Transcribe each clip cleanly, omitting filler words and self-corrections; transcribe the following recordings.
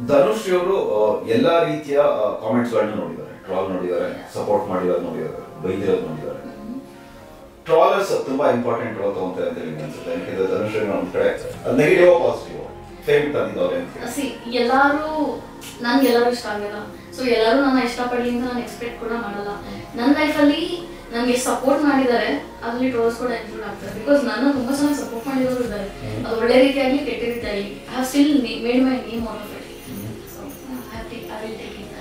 ಧನುಷ್ ಅವರು ಎಲ್ಲಾ ರೀತಿಯ ಕಾಮೆಂಟ್ಸ್ ಗಳನ್ನ ನೋಡಿದ್ದಾರೆ, ಟ್ರಾಲ್ ನೋಡಿದ್ದಾರೆ, ಸಪೋರ್ಟ್ ಮಾಡಿರೋದು ನೋಡಿದ್ದಾರೆ, ಬೈದಿರೋದು ನೋಡಿದ್ದಾರೆ. ಟ್ರಾಲರ್ಸ್ ತುಂಬಾ ಇಂಪಾರ್ಟೆಂಟ್ ರೋಲ್ ತಗೊಂತಾರೆ ಅಂತ ಹೇಳಿ ಅನ್ಸುತ್ತೆ. ಯಾಕಂದ್ರೆ ಧನುಷ್ ಒಂದ್ ಕಡೆ ನೆಗೆಟಿವ್ ಪಾಸಿಟಿವ್ ಫೇಮ್ ತಂದಿದ್ದವ್ರೆ ಅಂತ. ಎಲ್ಲರೂ ನನ್ಗೆಲ್ಲರೂ ಇಷ್ಟ ಆಗಲ್ಲ. ಸೊ ಎಲ್ಲರೂ ನನ್ನ ಇಷ್ಟಪಡಲಿ ಅಂತ ನಾನು ಎಕ್ಸ್ಪೆಕ್ಟ್ ಕೂಡ ಮಾಡಲ್ಲ. ನನ್ನ ಲೈಫಲ್ಲಿ ನನಗೆ ಸಪೋರ್ಟ್ ಮಾಡಿದ್ದಾರೆ, ಅದರಲ್ಲಿ ಟ್ರೋಲ್ಸ್ ಕೂಡ ಇನ್ಕ್ಲೂಡ್ ಆಗ್ತಾರೆ. ಬಿಕಾಸ್ ನನ್ನ ತುಂಬಾ ಚೆನ್ನಾಗಿ ಸಪೋರ್ಟ್ ಮಾಡಿರೋರು ಇದ್ದಾರೆ. ಅದು ಒಳ್ಳೆ ರೀತಿಯಾಗಲಿ ಕೆಟ್ಟ ರೀತಿಯಾಗಲಿ I have still made my name out of it. So I will take it.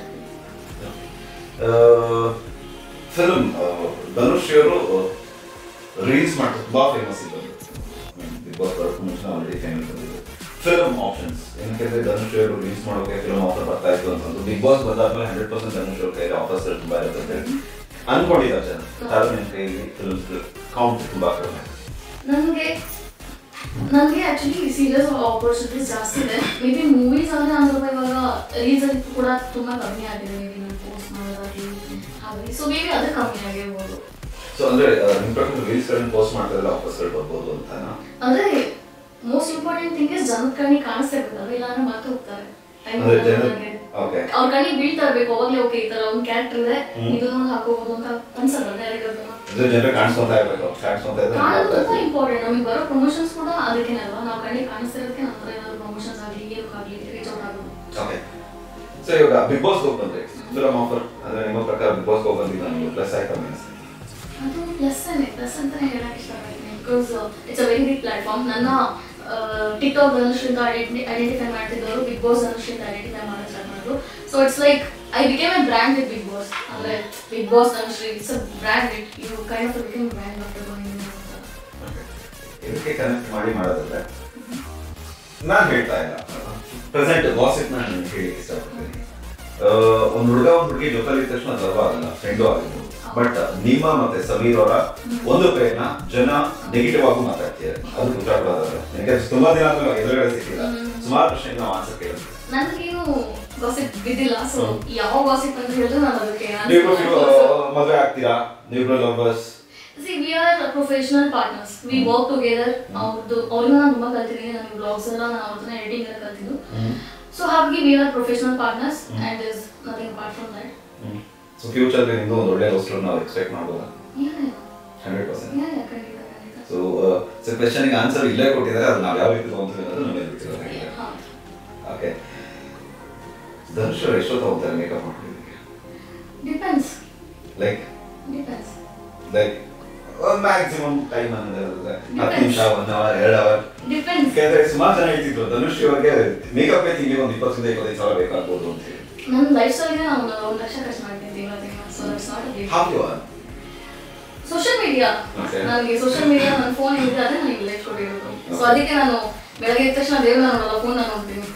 Film Dhanush ಅವರು ರೀಲ್ಸ್ ಮಾಡ್ತಾರೆ, ತುಂಬಾ ಫೇಮಸ್ ಇದ್ದಾರೆ. ಬಿಗ್ ಬಾಸ್ ಬರೋಕ್ಕೂ ಮುಂಚೆ ಆಲ್ರೆಡಿ ಫೇಮಸ್ ಬಂದಿದೆ. ಫಿಲ್ಮ್ ಆಪ್ಷನ್ಸ್ ಏನಕ್ಕೆ ಧನುಷ್ ಅವರು ರೀಲ್ಸ್ ಮಾಡೋಕೆ ಫಿಲ್ಮ್ ಆಫರ್ ಬರ್ತಾ ಇತ್ತು ಅಂತಂದು ಬಿಗ್ ಬಾಸ್ ಬಂದಾದ್ಮೇಲೆ 100% ಧನುಷ್ ಅವ್ರ ಕೈಯಲ್ಲಿ ಆಫರ್ಸ್ ತುಂಬಾ ಇರುತ್ತೆ ಅಂತ ಹೇಳಿ ಅನ್ಕೊಂಡಿದ್ದಾರೆ ಜನ. ಆದ್ರೆ ನನ್ನ ಕೈಯಲ್ಲಿ ಫಿಲ್ಮ್ ಕೌಂಟ್ ತುಂಬಾ ಕಡಿಮೆ. ನನಗೆ ಆಕ್ಚುಲಿ ಸೀರಿಯಸ್ ಆಪರ್ಚುನಿಟೀಸ್ ಜಾಸ್ತಿ ಇದೆ. ಮೇ ಬಿ ಮೂವೀಸ್ ಆದರೆ ನಾನು ಇವಾಗ ರೀಲ್ಸ್ ಅಲ್ಲಿ ಕೂಡ ತುಂಬಾ ಕಮ್ಮಿ ಆಗಿದೆ. ಮೇ ಬಿ ನಾನು ಪೋಸ್ಟ್ ಮಾಡೋದಾಗಲಿ ಹಾಗೆ. ಸೊ ಮೇ ಬಿ ಅದು ಕಮ್ಮಿ ಆಗಿರ್ಬೋದು. ಸೊ ಅಂದ್ರೆ ನಿಮ್ಮ ಪ್ರಕಾರ ರೀಲ್ಸ್ ಗಳನ್ನ ಪೋಸ್ಟ್ ಮಾಡ್ತಾರಲ್ಲ ಆಫರ್ಸ್ಗಳು ಬರ್ಬೋದು ಅಂತ ಅಂದ್ರೆ ಮೋಸ್ಟ್ ಇಂಪಾರ್ಟೆಂಟ್ ಥಿಂಗ್ ಇಸ್ ಜನದ ಕಣ್ಣಿಗೆ ಕಾಣಿಸ್ತಾ ಇರ್ಬೇಕಲ್ಲ, ಇಲ್ಲಾಂದ್ರೆ ಮತ್ತೆ ಹೋಗ್ತಾರೆ. ಅವ್ರ ಕಣ್ಣಿಗೆ ಬೀಳ್ತಾ ಇರ್ಬೇಕು. ಅವಾಗಲೇ ಓಕೆ ಈ ತರ ಒಂದು ಕ್ಯಾರೆಕ್ಟರ್ ಇದೆ, ಇದನ್ನು ಹಾಕೋಬಹುದು ಅಂತ ಅನ್ಸಲ್ಲ ಡೈರೆಕ್ಟ್. ತುಂಬಾ ಇಂಪಾರ್ಟೆಂಟ್. ನಮಗೆ ಬರೋ ಪ್ರಮೋಷನ್ಸ್ ಕೂಡ ಅದಕ್ಕೇನೆ ಅಲ್ವಾ, ನಾವು ಕಣ್ಣಿಗೆ ಕಾಣಿಸ್ತಿರೋದಕ್ಕೆ ನಮ್ಮ ಏನಾದ್ರು ಪ್ರಮೋಷನ್ಸ್ ಆಗಲಿ ಏನಕ್ಕಾಗಲಿ ರೀಚ್ ಔಟ್ ಆಗೋದು. ಸೊ ಇವಾಗ ಬಿಗ್ ಬಾಸ್ ಹೋಗಿ ಬಂದ್ರೆ ಫಿಲ್ಮ್ ಆಫರ್ ಅಂದ್ರೆ ನಿಮ್ಮ ಪ್ರಕಾರ ಬಿಗ್ ಬಾಸ್ ಹೋಗಿ ಬಂದಿದ್ದು ನನಗೆ ಪ್ಲಸ್ ಆಯ್ತಾ ಮೀನ್ಸ್? ಅದು ಪ್ಲಸ್ ಅಂತಾನೆ ಹೇಳಕ್ ಇಷ್ಟಪಡ್ತೀನಿ. Because it's a very big platform. ನನ್ನ ಟಿಕ್ಟಾಕ್ ಧನುಷ್ರಿಂದ ಐಡೆಂಟಿಫೈ ಮಾಡ್ತಿದ್ದವರು ಬಿಗ್ ಬಾಸ್ ಧನುಷ್ರಿಂದ ಐಡೆಂಟಿಫೈ ಮಾಡೋದು ಸ್ಟಾರ್ಟ್ ಮಾಡಿದ್ರು. So it's like I became a brand with Bigg Boss. ಅಂದ್ರೆ Bigg Boss Dhanushree it's a brand with you kind of became brand after going. ಇದಕ್ಕೆ connect ಮಾಡಿ ಮಾಡೋದಂದ್ರೆ ನಾನು ಹೇಳ್ತಾ ಇಲ್ಲ, ಪ್ರೆಸೆಂಟ್ ಗಾಸಿಪ್ ನಾನು ಹೇಳಲಿಕ್ಕೆ ಇಷ್ಟಪಡ್ತೀನಿ. ಒಂದು ಹುಡುಗ ಒಂದು ಹುಡುಗಿ ಜೊತೆಲಿ ಇದ್ದ ತಕ್ಷಣ ಲವ್ ಆಗಲ್ಲ, ಫ್ರೆಂಡು ಆಗಿರ್ಬೋದು. ಬಟ್ ನಿಮ್ಮ ಮತ್ತೆ ಸಮೀರ್ ಅವರ ಒಂದು ಪೇರ್ನ ಜನ ನೆಗೆಟಿವ್ ಆಗಿ ಮಾತಾಡ್ತಿದ್ದಾರೆ, ಅದು ಗುಜರಾತ್ವಾದ್ರೆ ನನಗೆ ತುಂಬಾ ದಿನ ಆದ್ಮೇಲೆ ಎದುರುಗಡೆ ಸಿಕ್ಕಿಲ್ಲ. ಸುಮಾರು ಪ್ರಶ್ನೆಗೆ ನಾವು ಆನ್ಸರ್ ಕೇಳಿದ್ವಿ. ನನಗೇನು ಗಾಸಿಪ್ ಬಿದ್ದಿಲ್ಲ. ಸೊ ಯಾವ ಗಾಸಿಪ್ ಅಂತ ಹೇಳಿದ್ರು ನಾನು ಅದಕ್ಕೆ ಮದುವೆ ಆಗ್ತೀರಾ ನೀವು lovers? See, we are professional partners. We work together. ಅವ್ರನ್ನ ನಾನು ತುಂಬಾ ಕಲ್ತಿದ್ದೀನಿ. ನನಗೆ ಬ್ಲಾಗ್ಸ್ ಎಲ್ಲ ನಾನು ಅವ್ರನ್ನ ಎಡಿಟಿಂಗ್ ಎಲ್ಲ ಕಲ್ತಿದ್ದು. ಸೊ ಹಾಗಾಗಿ we are professional partners and there is nothing apart from that. So future ಅಲ್ಲಿ ನಿಮ್ದು ಒಂದು ಒಳ್ಳೆ ಲವ್ ಸ್ಟೋರಿ ನಾವು ಎಕ್ಸ್ಪೆಕ್ಟ್ ಮಾಡಬಹುದಾ? 100%. ಸೊ ಕ್ವೆಶ್ಚನ್ ಗೆ ಆನ್ಸರ್ ಇಲ್ಲೇ ಕೊಟ್ಟಿದ್ದಾರೆ, ಅದು ನಾವು ಯಾವ ರೀತಿ ತಗೊಂತೀವಿ ಅನ್ನೋದು ನಮಗೆ ಗೊತ್ತಿಲ್ಲ. ಓಕೆ, ಧನುಷ್ ಅವರು ಎಷ್ಟು ತಗೊಂತಾರೆ ಮೇಕಪ್ ಮಾಡ್ಕೊಳ್ಳೋದಕ್ಕೆ? ಡಿಪೆಂಡ್ಸ್. ಲೈಕ್ ಮ್ಯಾಕ್ಸಿಮಮ್ ಟೈಮ್ ಅಂದ್ರೆ 10 ನಿಮಿಷ 1 ಅವರ್ 2 ಅವರ್ ಡಿಪೆಂಡ್ಸ್. ಯಾಕಂದ್ರೆ ಸುಮಾರು ಜನ ಹೇಳ್ತಿದ್ರು ಧನುಷ್ ಅವರಿಗೆ ಮೇಕಪ್ ತಿಂಗಳಿಗೆ ಒಂದು 20-25 ಸಾವಿರ ಬೇಕಾಗ್ಬೋದು ಅಂತ ಹೇಳಿ. ನನ್ನ ಲೈಫ್ ಸ್ಟೈಲ್ಗೆ ನಾನು 1 ಲಕ್ಷ ಖರ್ಚು ಮಾಡ್ತೀನಿ ತಿಂಗಳಿಗೆ. So that's not a big. How you are social media. ನನಗೆ ಸೋಷಿಯಲ್ ಮೀಡಿಯಾ ನನ್ನ ಫೋನ್ ಇದೆ, ಅದೇ ನನಗೆ ಲೈಫ್ ಕೊಟ್ಟಿರೋದು. ಸೊ ಅದಕ್ಕೆ ನಾನು ಬೆಳಗ್ಗೆ ಎದ್ದ ತಕ್ಷಣ ದೇವ್ರನ್ನ ನೋಡಲ್ಲ, ಫೋನ್ ನೋಡ್ತೀನಿ.